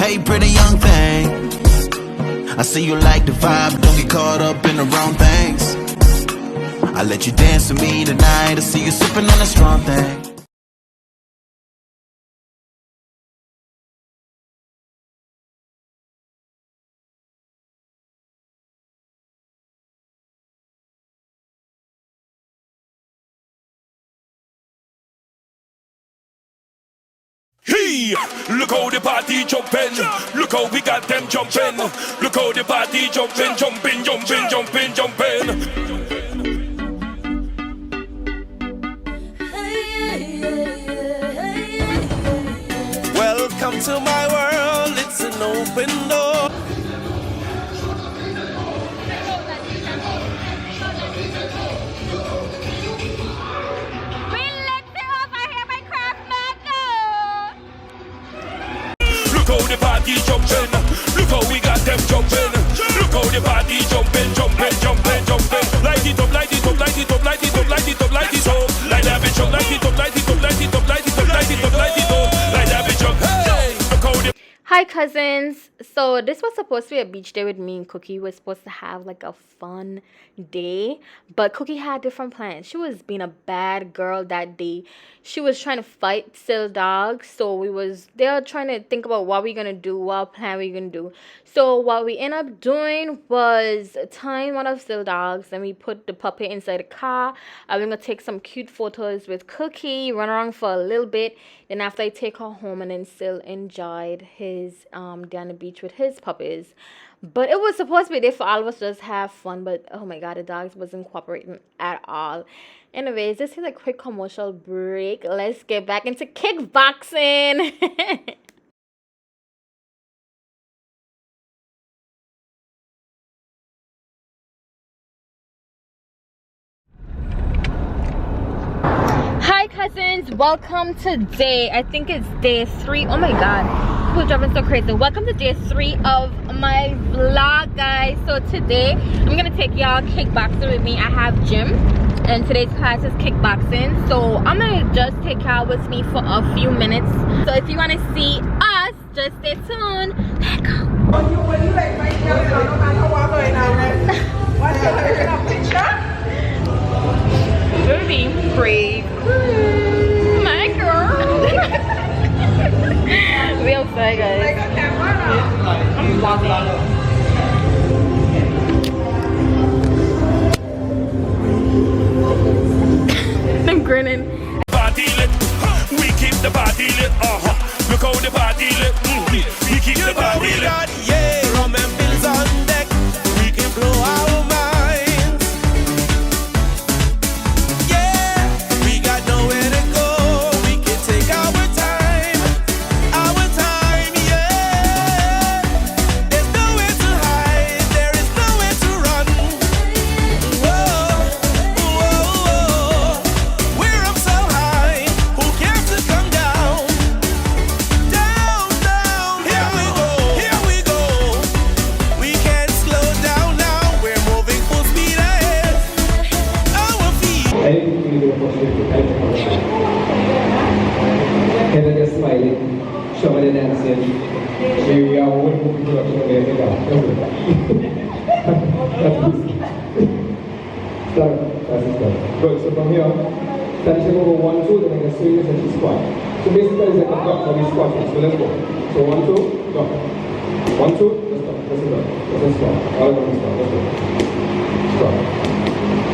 hey, pretty young thing. I see you like the vibe, don't get caught up in the wrong things. I let you dance with me tonight, I see you sipping on a strong thing. Hey, look how the party jumping. Look how we got them jumping. Look how the party jumping, jumping, jumping, jumping, jumping. Welcome to my world. It's an open door. Look how the party jumping. Look how we got them jumping. Look how the party jumping, jumping, jumping, jumping. Light it up, light it up, light it up, light it up, light it up, light it up. Light that bitch up, light it up, light it up, light it up, light it up, light it up, light it up. Light that bitch up. Hey, look how the. Hi cousins. So this was supposed to be a beach day with me and Cookie. We were supposed to have like a fun day, but Cookie had different plans. She was being a bad girl that day. She was trying to fight Still Dog, so they were trying to think about what we're gonna do, what plan we're gonna do. So what we ended up doing was tying one of Still Dogs, and we put the puppy inside the car. I'm gonna take some cute photos with Cookie, run around for a little bit. Then after I take her home, and then Still enjoyed his day on the beach with his puppies. But it was supposed to be there for all of us to just have fun, but oh my god, the dogs wasn't cooperating at all. Anyways, this is a quick commercial break. Let's get back into kickboxing. Hi cousins, welcome to I think it's day 3. Oh my god, people driving so crazy. Welcome to day 3 of my vlog, guys. So today I'm gonna take y'all kickboxing with me. I have gym and today's class is kickboxing, so I'm gonna just take y'all with me for a few minutes. So if you want to see us, just stay tuned. Let's go. You're being brave. My girl. We outside, guys. I'm vlogging. I'm grinning. Party lit. We keep the party lit. Look how the party lit. We keep the party lit. Yeah, rum and pills on deck. We can blow our minds. Yeah, we got nowhere to go. We can take our time. Our time, yeah. There's nowhere to hide. There is nowhere to run. Whoa, whoa, whoa. We're up so high. Who cares to come down? Down, down. Here we go. Here we go. We can't slow down now. We're moving full speed ahead. Our feet. Anything you do for Heather just smiling, showing the dancing. We are one movie production there to go. Start. Good. So from here, start over 1, 2, then I can swing this and squat. So basically it's like a block for me squatting. So let's go. So 1, 2, go. 1, 2, let's go. Let's go. Let's squat. All of them squat. Let's go. Squat.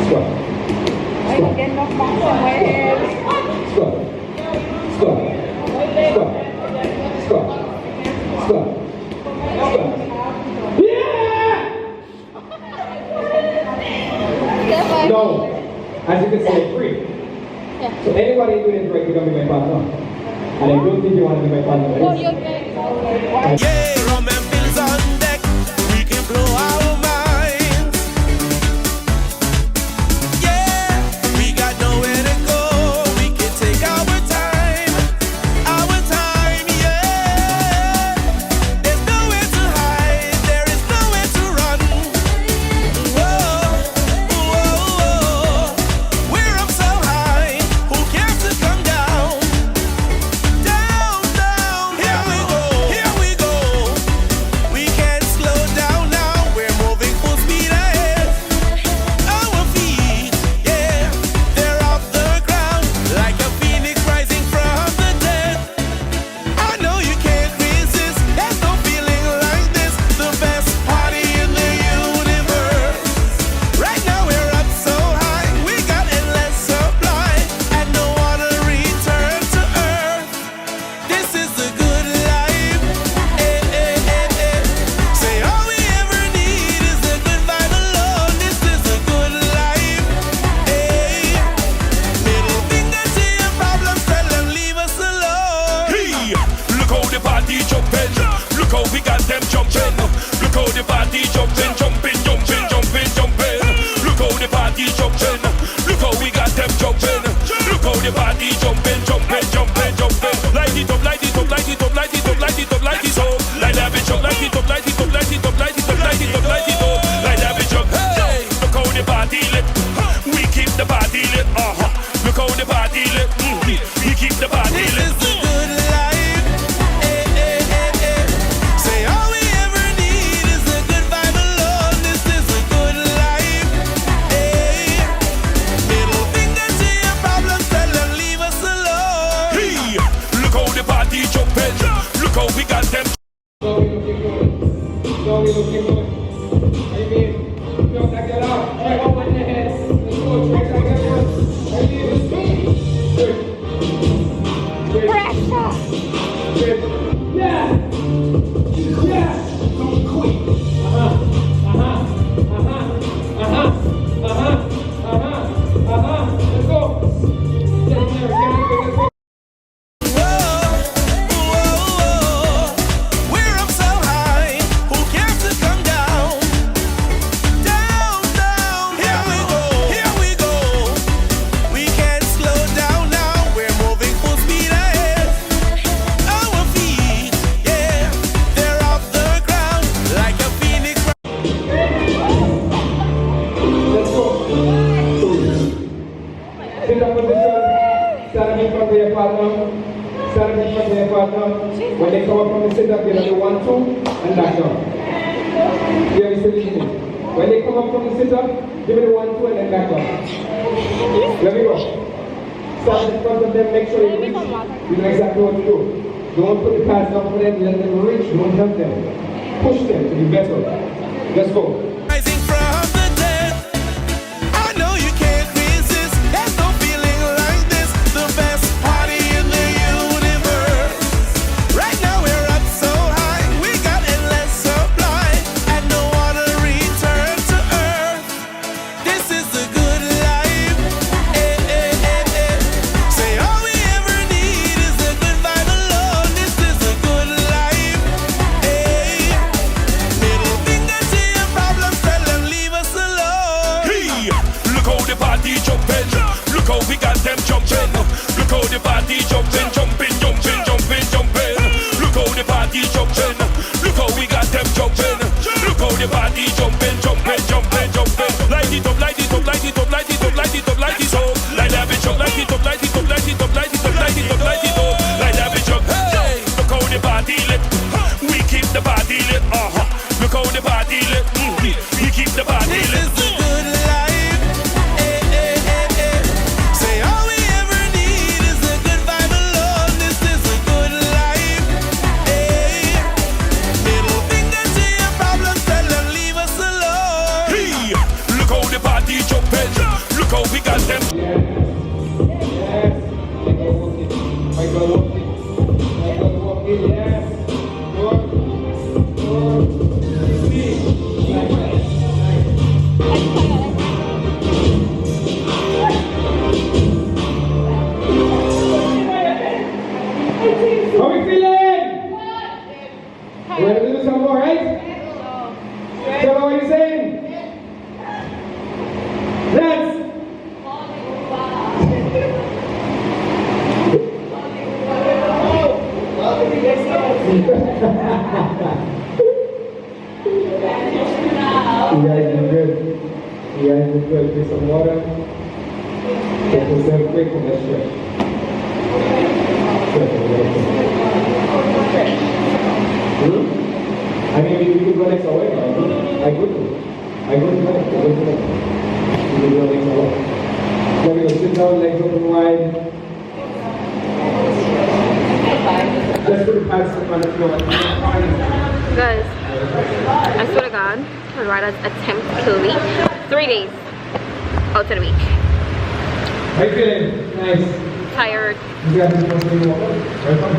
Squat. Squat. Squat. Squat. Squat. Squat. Squat. Squat. Yeah! No. As you can see, free. Yeah. So anybody doing it right, you're going to be my partner. And I don't think you want to be my partner. Oh, you're good. Yeah, rum and pills on deck. We can blow our minds. Yeah, we got nowhere to go. We can take our time. Our time, yeah. There's nowhere to hide. There is nowhere to run. Whoa, whoa, whoa. We're up so high. Who cares to come down? Down, down. Here we go. Here we go. jumping. Look how we got them jumping. Look how the party jumping, jumping, jumping, jumping, jumping. Look how the party jumping. Look how we got them jumping. Look how the party jumping, jumping, jumping, jumping. Light it up, light it up, light it up, light it up, light it up, light it up. Light that bitch up, light it up, light it up, light it up, light it up, light it up, light it up. Light that bitch up. Hey, look how the party lit. We keep the party lit. Look how the party lit. We keep the party lit. This is the good life. Say all we ever need is a good vibe alone. This is a good life. Middle finger to your problems, tell them leave us alone. Hey, look how the party jumping. Look how we got them. Slowly looking good. Amen. Don't knock it out. Right up on your head. Let's go. Straight like that one. Amen. Let's go. Good. Good. Pressure. Good. Yeah. Yeah. Don't quit. Let's go. Get in there. Get in there. Let's go. We're up so high, who cares to come down? Down, down, here we go. We can't slow down now, we're moving full speed ahead. Our feet, yeah, they're off the ground like a phoenix. Let's go. Sit up position. Stand up in front of your partner. Stand up in front of your partner. When they come up from the sit up, you're going to do 1, 2, and back down. Here we sit in. When they come up from the sit up, give it a 1, 2, and then back down. Let me go. Stand in front of them, make sure you reach. You know exactly what to do. Don't put the pads down for them, let them reach, don't help them. Push them to be better. Let's go. Rising from the dead, I know you can't resist. There's no feeling like this. The best party in the universe. Right now we're up so high, we got endless supply, and don't wanna return to earth. This is the good life. Say all we ever need is a good vibe alone. This is a good life. Middle finger to your problems, tell them leave us alone. Hey, look how the party jumping. Look how we got them jumping. Look how the party jumping, jumping, jumping, jumping, jumping. Look how the party jumping. Look how we got them jumping. Look how the party jumping, jumping, jumping, jumping. Light it up, light it up, light it up, light it up, light it up, light it up. Light that bitch up, light it up, light it up, light it up, light it up, light it up, light it up. Light that bitch up. Hey, look how the party lit. We keep the party lit. Look how the party lit. We keep the party lit. This is the good life. Say all we ever need is a good vibe alone. This is a good life. Middle finger to your problems, tell them leave us alone. Hey, look how the party jumping. Look how we got them. Yes. Michael walking. Michael walking. Yes. Good. Good. See. Nice. How we feeling? You ready to do some more, right? Tell me what you're saying. Dance. You guys did good. You guys did good. Drink some water. Take yourself quick and let's stretch. I mean, we could go next hour. I could. We could go next hour. Let me go sit down, legs open wide. Just put the pads on the floor. Guys, I swear to God, Rada's attempt to kill me. 3 days out of the week. How you feeling? Nice. Tired. You got this one thing you want? Welcome.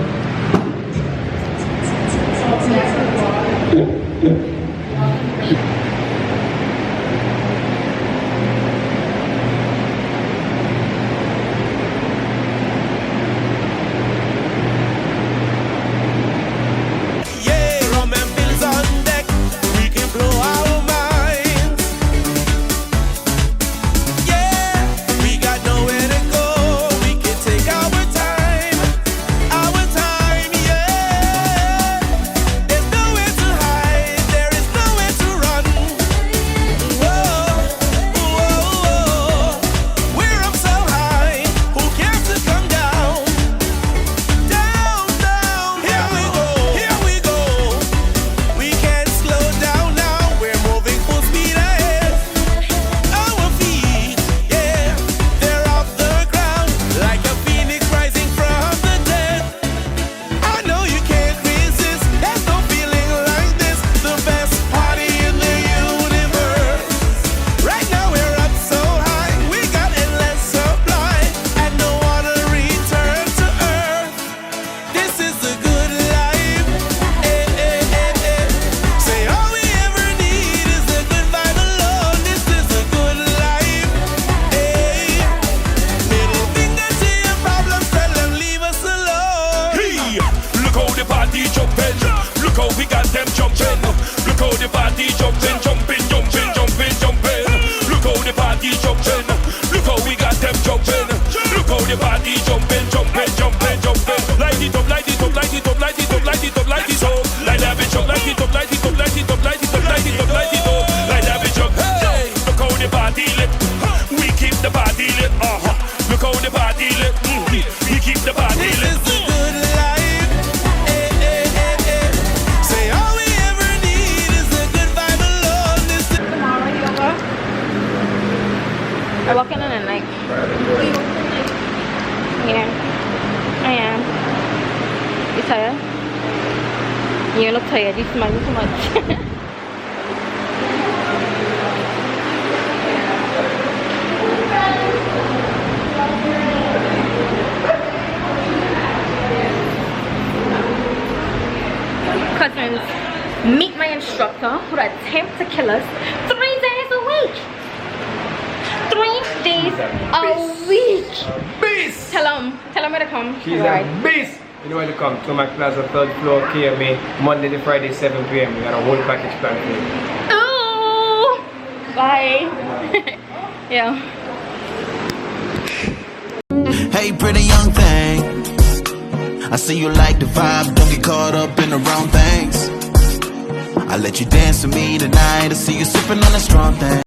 we got them jumping. Look how the party jumping, jumping, jumping, jumping, jumping. Look how the party jumping. Look how we got them jumping. Look how the party jumping, jumping, jumping, jumping. Light it up, light it up, light it up, light it up, light it up, light it up. Light that bitch up, light it up, light it up, light it up, light it up, light it up, light it up. Light that bitch up. Hey, look how the party lit. We keep the party lit. Look how the party lit. We keep the party lit. This is the good life. Say all we ever need is a good vibe alone. This is Tomorrow, yoga. I walk in at night. Yeah, I am. You tired? You look tired. You smile too much. Cousins, meet my instructor who would attempt to kill us 3 days a week. 3 days a week. Beast! Tell him where to come. She's a beast! You know where to come. Tomac Plaza, 3rd floor, KMA, Monday to Friday, 7 p.m. We got a whole package planned for you. Ooh! Bye. Yeah. Hey, pretty young thing, I see you like the vibe, don't get caught up in the wrong things. I let you dance with me tonight, I see you sipping on a strong thing.